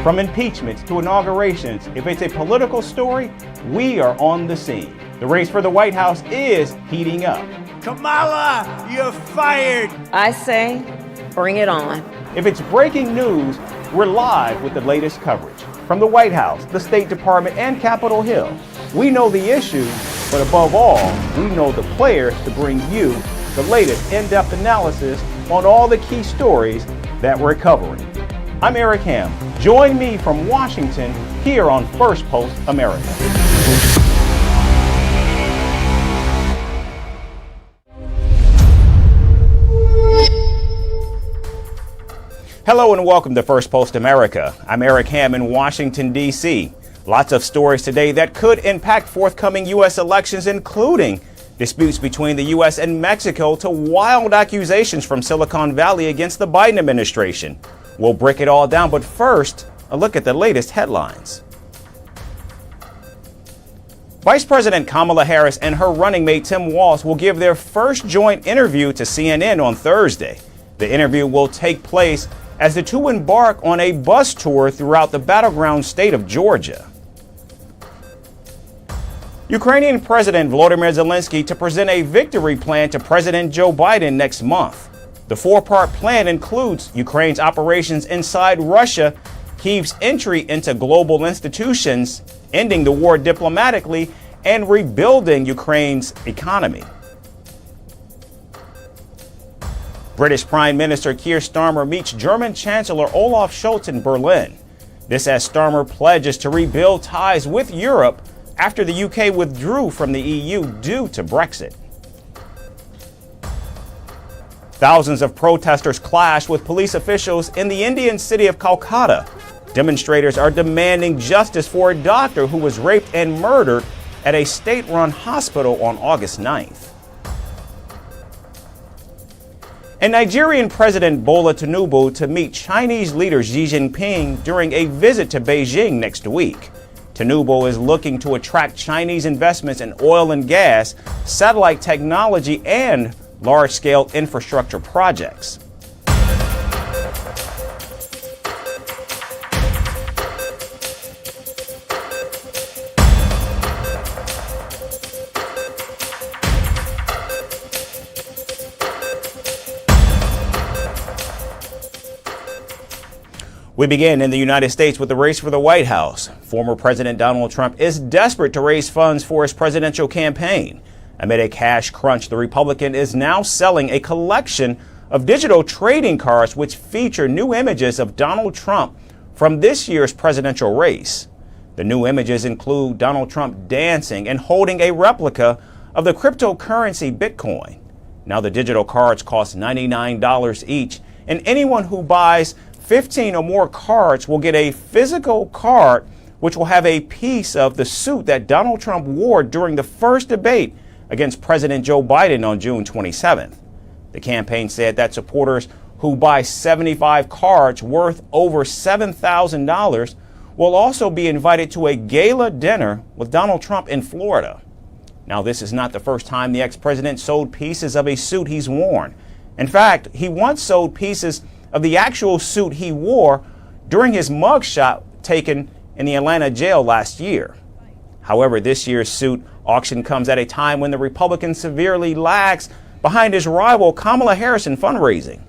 From impeachments to inaugurations, if it's a political story, we are on the scene. The race for the White House is heating up. Kamala, you're fired! I say, bring it on. If it's breaking news, we're live with the latest coverage. From the White House, the State Department, and Capitol Hill. We know the issues, but above all, we know the players to bring you the latest in-depth analysis on all the key stories that we're covering. I'm Eric Ham. Join me from Washington here on Firstpost America. Hello and welcome to Firstpost America. I'm Eric Ham in Washington, D.C. Lots of stories today that could impact forthcoming U.S. elections, including disputes between the U.S. and Mexico to wild accusations from Silicon Valley against the Biden administration. We'll break it all down, but first, a look at the latest headlines. Vice President Kamala Harris and her running mate Tim Walz will give their first joint interview to CNN on Thursday. The interview will take place as the two embark on a bus tour throughout the battleground state of Georgia. Ukrainian President Volodymyr Zelensky to present a victory plan to President Joe Biden next month. The four-part plan includes Ukraine's operations inside Russia, Kyiv's entry into global institutions, ending the war diplomatically, and rebuilding Ukraine's economy. British Prime Minister Keir Starmer meets German Chancellor Olaf Scholz in Berlin. This as Starmer pledges to rebuild ties with Europe after the UK withdrew from the EU due to Brexit. Thousands of protesters clashed with police officials in the Indian city of Kolkata. Demonstrators are demanding justice for a doctor who was raped and murdered at a state-run hospital on August 9th. And Nigerian President Bola Tinubu to meet Chinese leader Xi Jinping during a visit to Beijing next week. Tinubu is looking to attract Chinese investments in oil and gas, satellite technology, and large-scale infrastructure projects. We begin in the United States with the race for the White House. Former President Donald Trump is desperate to raise funds for his presidential campaign. Amid a cash crunch, the Republican is now selling a collection of digital trading cards which feature new images of Donald Trump from this year's presidential race. The new images include Donald Trump dancing and holding a replica of the cryptocurrency Bitcoin. Now the digital cards cost $99 each, and anyone who buys 15 or more cards will get a physical card which will have a piece of the suit that Donald Trump wore during the first debate against President Joe Biden on June 27th. The campaign said that supporters who buy 75 cards worth over $7,000 will also be invited to a gala dinner with Donald Trump in Florida. Now, this is not the first time the ex-president sold pieces of a suit he's worn. In fact, he once sold pieces of the actual suit he wore during his mugshot taken in the Atlanta jail last year. However, this year's suit auction comes at a time when the Republican severely lags behind his rival Kamala Harris in fundraising.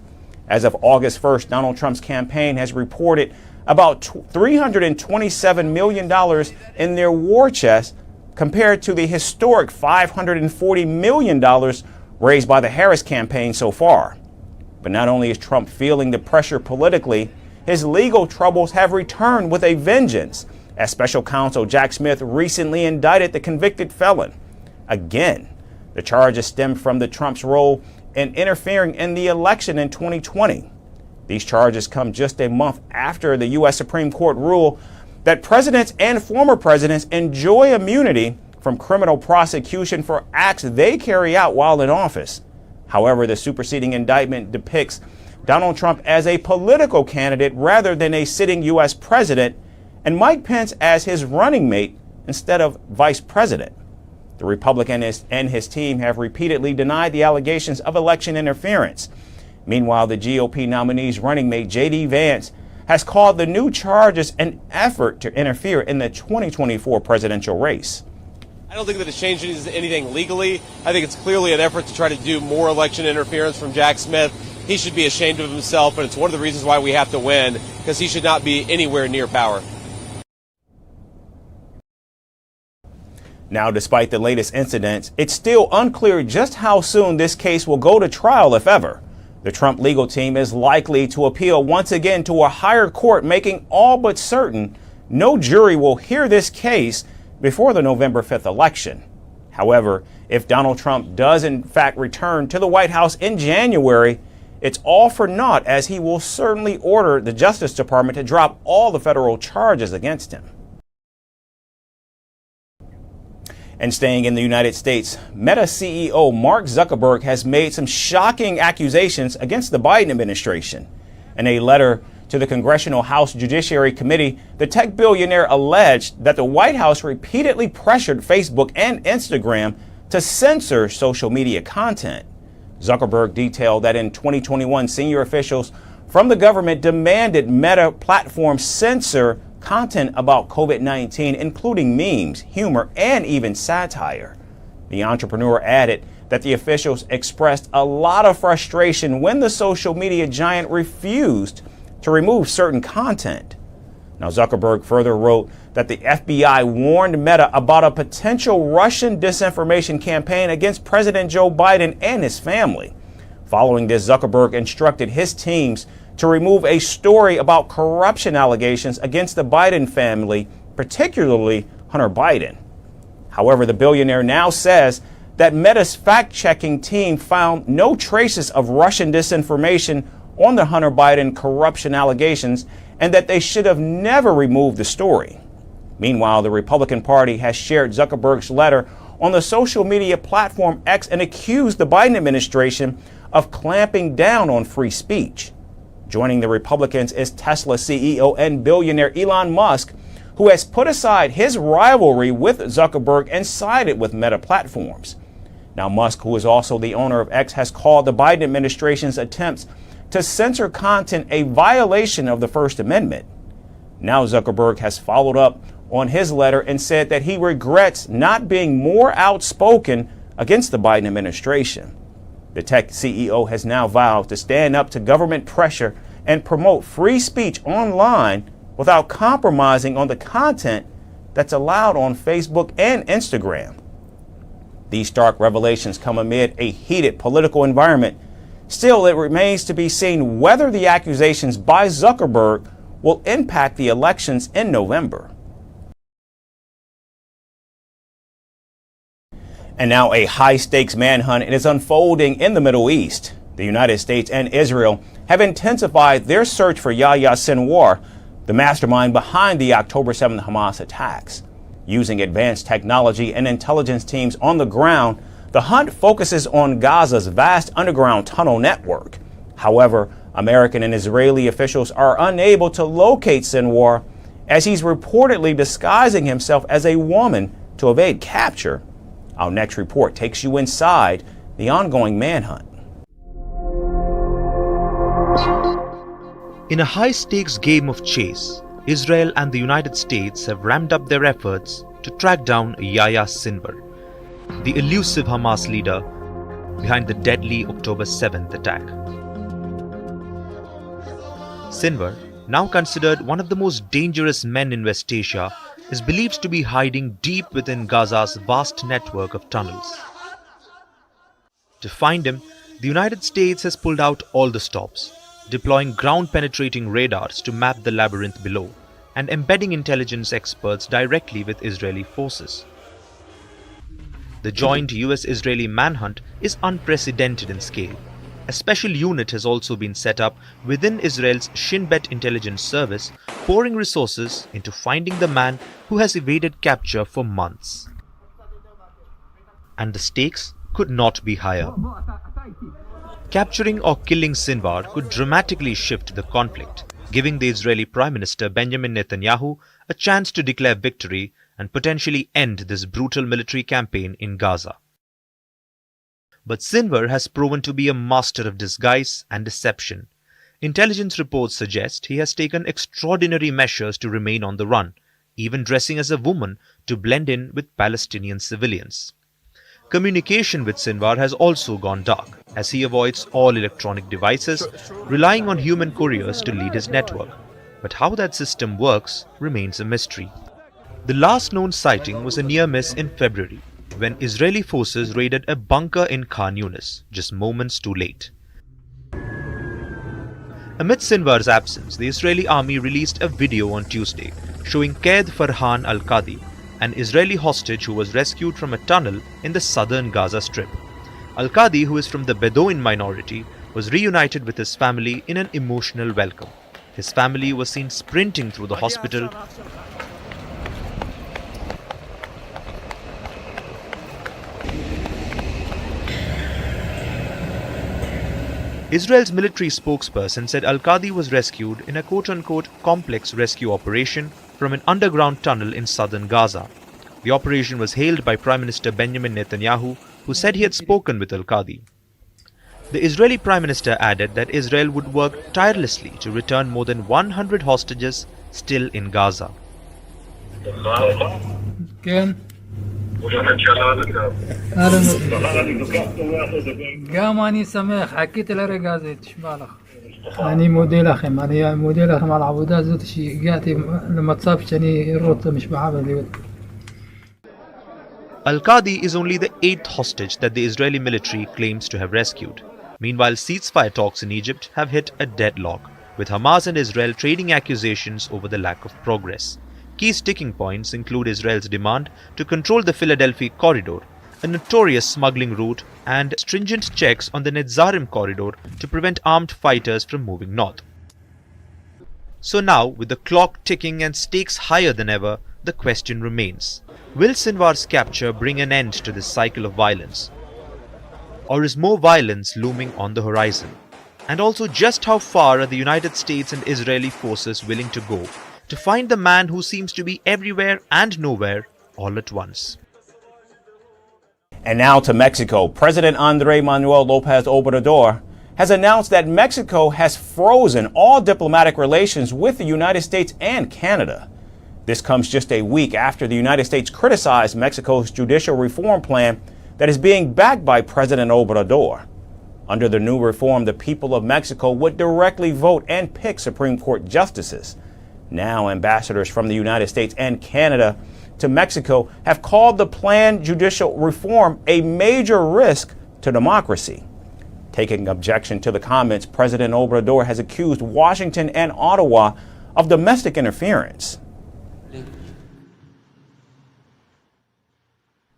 As of August 1st, Donald Trump's campaign has reported about $327 million in their war chest compared to the historic $540 million raised by the Harris campaign so far. But not only is Trump feeling the pressure politically, his legal troubles have returned with a vengeance, as special counsel Jack Smith recently indicted the convicted felon. Again, the charges stem from Trump's role in interfering in the election in 2020. These charges come just a month after the U.S. Supreme Court ruled that presidents and former presidents enjoy immunity from criminal prosecution for acts they carry out while in office. However, the superseding indictment depicts Donald Trump as a political candidate rather than a sitting U.S. president, and Mike Pence as his running mate instead of vice president. The Republican and his team have repeatedly denied the allegations of election interference. Meanwhile, the GOP nominee's running mate, J.D. Vance, has called the new charges an effort to interfere in the 2024 presidential race. I don't think that it changes anything legally. I think it's clearly an effort to try to do more election interference from Jack Smith. He should be ashamed of himself, and it's one of the reasons why we have to win, because he should not be anywhere near power. Now, despite the latest incidents, it's still unclear just how soon this case will go to trial, if ever. The Trump legal team is likely to appeal once again to a higher court, making all but certain no jury will hear this case before the November 5th election. However, if Donald Trump does in fact return to the White House in January, it's all for naught, as he will certainly order the Justice Department to drop all the federal charges against him. And staying in the United States, Meta CEO Mark Zuckerberg has made some shocking accusations against the Biden administration. In a letter to the Congressional House Judiciary Committee, the tech billionaire alleged that the White House repeatedly pressured Facebook and Instagram to censor social media content. Zuckerberg detailed that in 2021, senior officials from the government demanded Meta platforms censor content about COVID-19, including memes, humor, and even satire. The entrepreneur added that the officials expressed a lot of frustration when the social media giant refused to remove certain content. Now, Zuckerberg further wrote that the FBI warned Meta about a potential Russian disinformation campaign against President Joe Biden and his family. Following this, Zuckerberg instructed his teams to remove a story about corruption allegations against the Biden family, particularly Hunter Biden. However, the billionaire now says that Meta's fact-checking team found no traces of Russian disinformation on the Hunter Biden corruption allegations, and that they should have never removed the story. Meanwhile, the Republican Party has shared Zuckerberg's letter on the social media platform X and accused the Biden administration of clamping down on free speech. Joining the Republicans is Tesla CEO and billionaire Elon Musk, who has put aside his rivalry with Zuckerberg and sided with Meta Platforms. Now, Musk, who is also the owner of X, has called the Biden administration's attempts to censor content a violation of the First Amendment. Now, Zuckerberg has followed up on his letter and said that he regrets not being more outspoken against the Biden administration. The tech CEO has now vowed to stand up to government pressure and promote free speech online without compromising on the content that's allowed on Facebook and Instagram. These stark revelations come amid a heated political environment. Still, it remains to be seen whether the accusations by Zuckerberg will impact the elections in November. And now a high-stakes manhunt is unfolding in the Middle East. The United States and Israel have intensified their search for Yahya Sinwar, the mastermind behind the October 7th Hamas attacks. Using advanced technology and intelligence teams on the ground, the hunt focuses on Gaza's vast underground tunnel network. However, American and Israeli officials are unable to locate Sinwar, as he's reportedly disguising himself as a woman to evade capture. Our next report takes you inside the ongoing manhunt. In a high-stakes game of chase, Israel and the United States have ramped up their efforts to track down Yahya Sinwar, the elusive Hamas leader behind the deadly October 7th attack. Sinwar, now considered one of the most dangerous men in West Asia, is believed to be hiding deep within Gaza's vast network of tunnels. To find him, the United States has pulled out all the stops, deploying ground-penetrating radars to map the labyrinth below and embedding intelligence experts directly with Israeli forces. The joint US-Israeli manhunt is unprecedented in scale. A special unit has also been set up within Israel's Shin Bet intelligence service, pouring resources into finding the man who has evaded capture for months. And the stakes could not be higher. Capturing or killing Sinwar could dramatically shift the conflict, giving the Israeli Prime Minister Benjamin Netanyahu a chance to declare victory and potentially end this brutal military campaign in Gaza. But Sinwar has proven to be a master of disguise and deception. Intelligence reports suggest he has taken extraordinary measures to remain on the run, even dressing as a woman to blend in with Palestinian civilians. Communication with Sinwar has also gone dark, as he avoids all electronic devices, relying on human couriers to lead his network. But how that system works remains a mystery. The last known sighting was a near miss in February, when Israeli forces raided a bunker in Khan Yunis, just moments too late. Amid Sinwar's absence, the Israeli army released a video on Tuesday showing Qaid Farhan al-Qadi, an Israeli hostage who was rescued from a tunnel in the southern Gaza Strip. Al-Qadi, who is from the Bedouin minority, was reunited with his family in an emotional welcome. His family was seen sprinting through the hospital. Israel's military spokesperson said Al-Qadi was rescued in a quote-unquote complex rescue operation from an underground tunnel in southern Gaza. The operation was hailed by Prime Minister Benjamin Netanyahu, who said he had spoken with Al-Qadi. The Israeli Prime Minister added that Israel would work tirelessly to return more than 100 hostages still in Gaza. قام أني سمح حكيت لرجازي تشبالخ أني موديل أخم أنا موديل أخم على عبودات زوت شيء قاعد لما تصابش أني الروت مش بعابد. Al-Qadi is only the 8th hostage that the Israeli military claims to have rescued. Meanwhile, ceasefire talks in Egypt have hit a deadlock, with Hamas and Israel trading accusations over the lack of progress. Key sticking points include Israel's demand to control the Philadelphia corridor, a notorious smuggling route, and stringent checks on the Netzarim corridor to prevent armed fighters from moving north. So now, with the clock ticking and stakes higher than ever, the question remains: will Sinwar's capture bring an end to this cycle of violence? Or is more violence looming on the horizon? And also, just how far are the United States and Israeli forces willing to go to find the man who seems to be everywhere and nowhere all at once? And now to Mexico. President Manuel Lopez Obrador has announced that Mexico has frozen all diplomatic relations with the United States and Canada. This comes just a week after the United States criticized Mexico's judicial reform plan that is being backed by President Obrador. Under the new reform, the people of Mexico would directly vote and pick Supreme Court justices. Now, ambassadors from the United States and Canada to Mexico have called the planned judicial reform a major risk to democracy. Taking objection to the comments, President Obrador has accused Washington and Ottawa of domestic interference.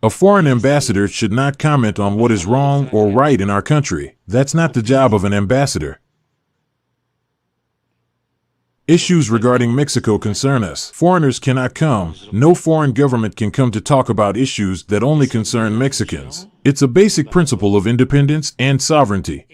A foreign ambassador should not comment on what is wrong or right in our country. That's not the job of an ambassador. Issues regarding Mexico concern us. Foreigners cannot come. No foreign government can come to talk about issues that only concern Mexicans. It's a basic principle of independence and sovereignty.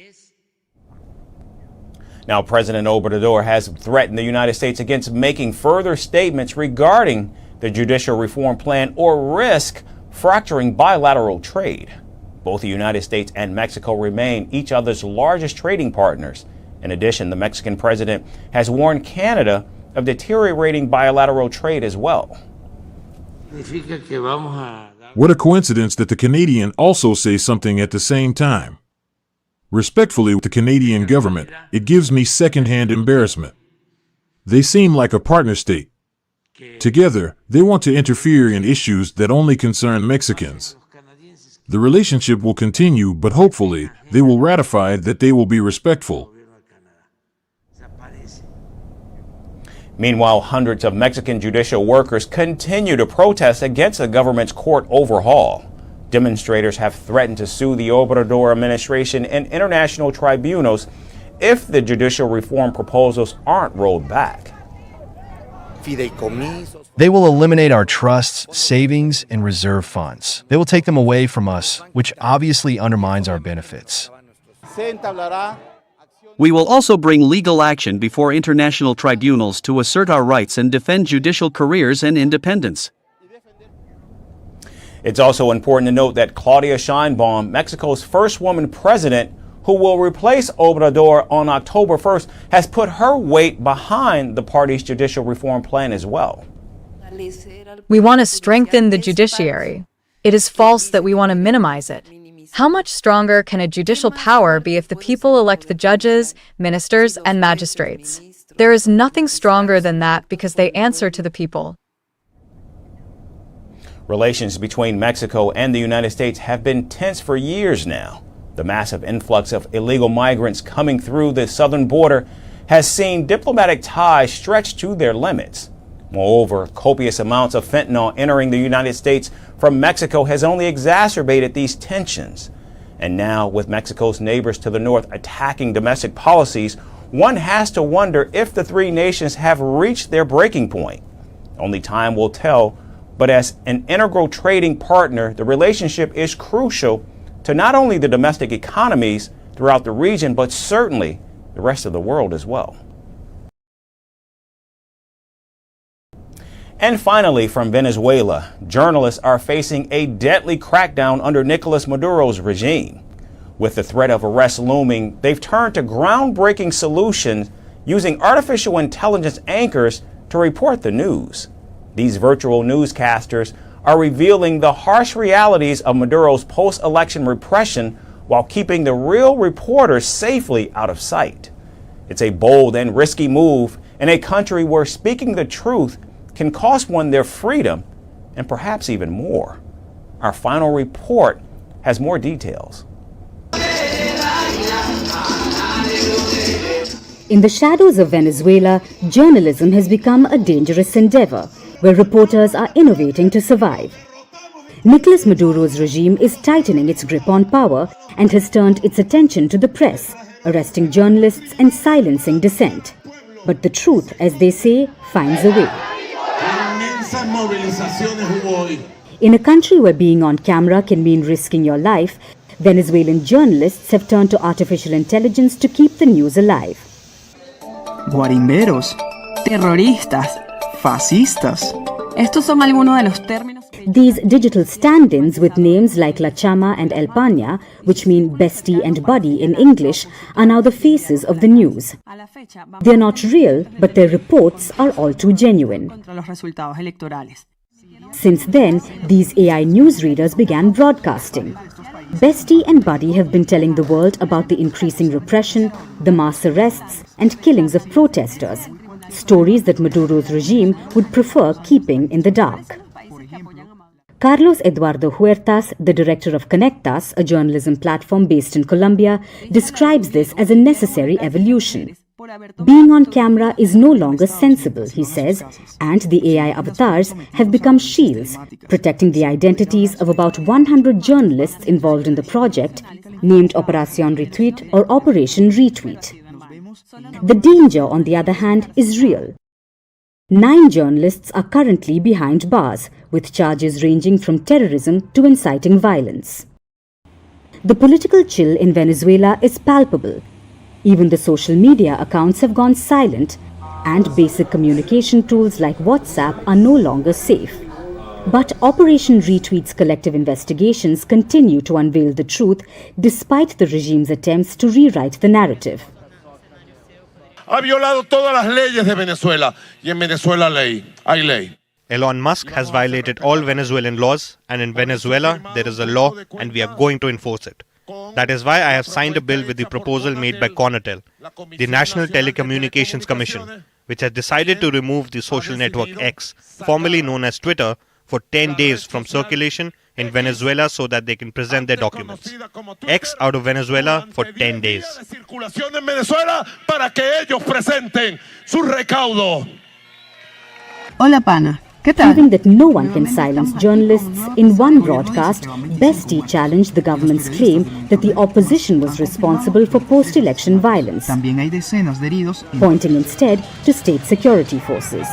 Now, President Obrador has threatened the United States against making further statements regarding the judicial reform plan or risk fracturing bilateral trade. Both the United States and Mexico remain each other's largest trading partners. In addition, the Mexican president has warned Canada of deteriorating bilateral trade as well. What a coincidence that the Canadian also say something at the same time. Respectfully, with the Canadian government, it gives me second-hand embarrassment. They seem like a partner state. Together, they want to interfere in issues that only concern Mexicans. The relationship will continue, but hopefully, they will ratify that they will be respectful. Meanwhile, hundreds of Mexican judicial workers continue to protest against the government's court overhaul. Demonstrators have threatened to sue the Obrador administration in international tribunals if the judicial reform proposals aren't rolled back. They will eliminate our trusts, savings, and reserve funds. They will take them away from us, which obviously undermines our benefits. We will also bring legal action before international tribunals to assert our rights and defend judicial careers and independence. It's also important to note that Claudia Sheinbaum, Mexico's first woman president, who will replace Obrador on October 1st, has put her weight behind the party's judicial reform plan as well. We want to strengthen the judiciary. It is false that we want to minimize it. How much stronger can a judicial power be if the people elect the judges, ministers, and magistrates? There is nothing stronger than that because they answer to the people. Relations between Mexico and the United States have been tense for years now. The massive influx of illegal migrants coming through the southern border has seen diplomatic ties stretched to their limits. Moreover, copious amounts of fentanyl entering the United States from Mexico has only exacerbated these tensions. And now, with Mexico's neighbors to the north attacking domestic policies, one has to wonder if the three nations have reached their breaking point. Only time will tell, but as an integral trading partner, the relationship is crucial to not only the domestic economies throughout the region, but certainly the rest of the world as well. And finally, from Venezuela, journalists are facing a deadly crackdown under Nicolas Maduro's regime. With the threat of arrest looming, they've turned to groundbreaking solutions using artificial intelligence anchors to report the news. These virtual newscasters are revealing the harsh realities of Maduro's post-election repression while keeping the real reporters safely out of sight. It's a bold and risky move in a country where speaking the truth can cost one their freedom and perhaps even more. Our final report has more details. In the shadows of Venezuela, journalism has become a dangerous endeavor where reporters are innovating to survive. Nicolas Maduro's regime is tightening its grip on power and has turned its attention to the press, arresting journalists and silencing dissent. But the truth, as they say, finds a way. In a country where being on camera can mean risking your life, Venezuelan journalists have turned to artificial intelligence to keep the news alive. Guarimberos, terroristas, fascistas. Estos son algunos de los términos. These digital stand-ins with names like La Chama and El Paña, which mean bestie and buddy in English, are now the faces of the news. They're not real, but their reports are all too genuine. Since then, these AI newsreaders began broadcasting. Bestie and Buddy have been telling the world about the increasing repression, the mass arrests, and killings of protesters, stories that Maduro's regime would prefer keeping in the dark. Carlos Eduardo Huertas, the director of Conectas, a journalism platform based in Colombia, describes this as a necessary evolution. Being on camera is no longer sensible, he says, and the AI avatars have become shields, protecting the identities of about 100 journalists involved in the project, named Operación Retweet or Operation Retweet. The danger, on the other hand, is real. 9 journalists are currently behind bars, with charges ranging from terrorism to inciting violence. The political chill in Venezuela is palpable. Even the social media accounts have gone silent, and basic communication tools like WhatsApp are no longer safe. But Operation Retweet's collective investigations continue to unveil the truth despite the regime's attempts to rewrite the narrative. Ha violado todas las leyes de Venezuela, y en Venezuela hay ley. Elon Musk has violated all Venezuelan laws, and in Venezuela there is a law and we are going to enforce it. That is why I have signed a bill with the proposal made by Conatel, the National Telecommunications Commission, which has decided to remove the social network X, formerly known as Twitter, for 10 days from circulation in Venezuela so that they can present their documents. X out of Venezuela for 10 days. Hola, pana. Proving that no one can silence journalists, in one broadcast, Bestie challenged the government's claim that the opposition was responsible for post-election violence, pointing instead to state security forces.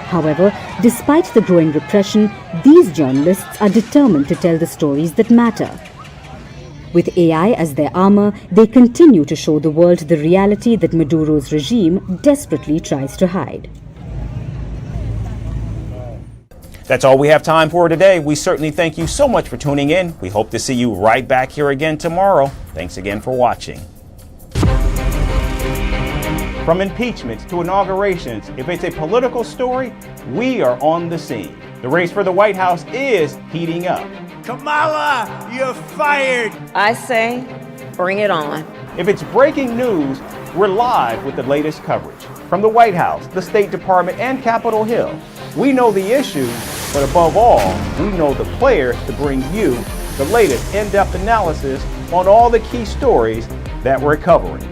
However, despite the growing repression, these journalists are determined to tell the stories that matter. With AI as their armor, they continue to show the world the reality that Maduro's regime desperately tries to hide. That's all we have time for today. We certainly thank you so much for tuning in. We hope to see you right back here again tomorrow. Thanks again for watching. From impeachments to inaugurations, if it's a political story, we are on the scene. The race for the White House is heating up. Kamala, you're fired. I say, bring it on. If it's breaking news, we're live with the latest coverage. From the White House, the State Department, and Capitol Hill. We know the issues, but above all, we know the players to bring you the latest in-depth analysis on all the key stories that we're covering.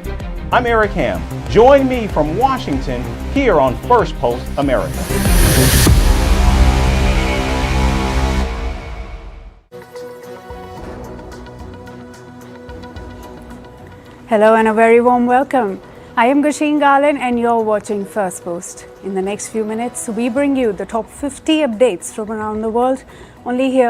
I'm Eric Ham. Join me from Washington here on Firstpost America. Hello and a very warm welcome. I am Gasheen Garland and you're watching Firstpost. In the next few minutes, we bring you the top 50 updates from around the world, only here